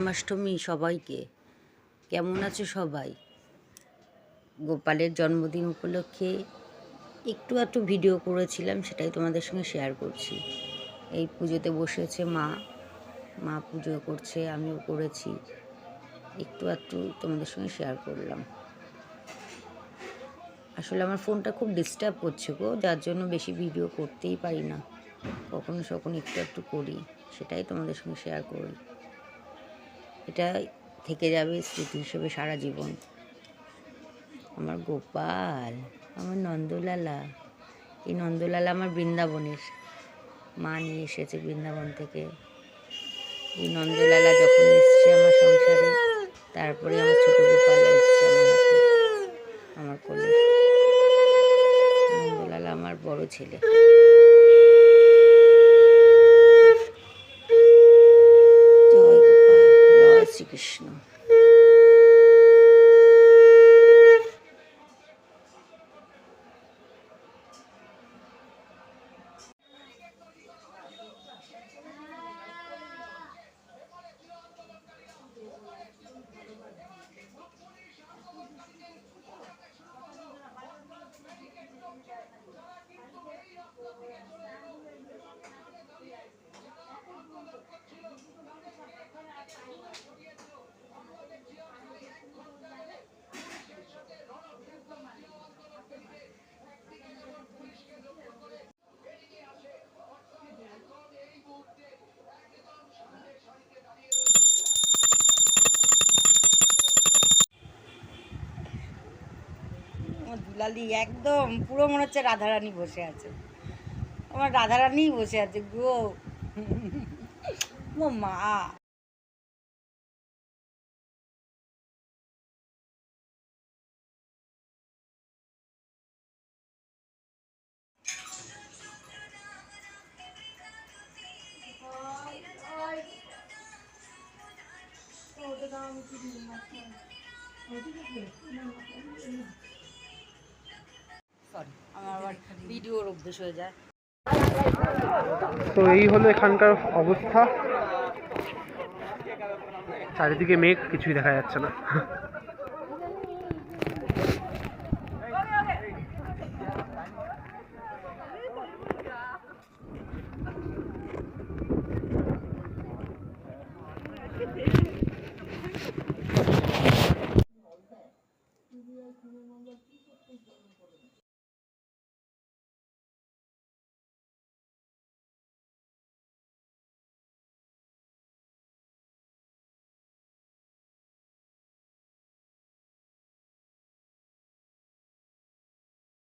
জন্মাষ্টমী সবাইকে। কেমন আছো সবাই? গোপালের জন্মদিন উপলক্ষে একটু ভিডিও করেছিলাম, সেটাই তোমাদের সঙ্গে শেয়ার করছি। এই পুজোতে বসেছে মা পুজো করছে, আমিও করেছি। একটু তোমাদের সঙ্গে শেয়ার করলাম। আসলে আমার ফোনটা খুব ডিস্টার্ব করছে গো, যার জন্য বেশি ভিডিও করতেই পারি না। কখনো একটু করি, সেটাই তোমাদের সঙ্গে শেয়ার করি। এটা থেকে যাবে স্মৃতি হিসেবে সারা জীবন। আমার গোপাল, আমার নন্দলালা। এই নন্দলালা আমার বৃন্দাবনের, মা নিয়ে এসেছে বৃন্দাবন থেকে। এই নন্দলালা যখন এসছে আমার সংসারে, তারপরে আমার ছোট গোপাল এসছে আমার হাতে, আমার কোলে। নন্দলালা আমার বড় ছেলে। জয় গোপাল, জয় শ্রীকৃষ্ণ। দুলালি একদম পুরো মনে হচ্ছে রাধারানী বসে আছে। আমার রাধারানী বসে আছে গো। ও মা, সরি, আমার আবার ভিডিওর অভ্যেস হয়ে যায়। তো এই হলো এখানকার অবস্থা। চারিদিকে মেঘ, কিছুই দেখা যাচ্ছে না।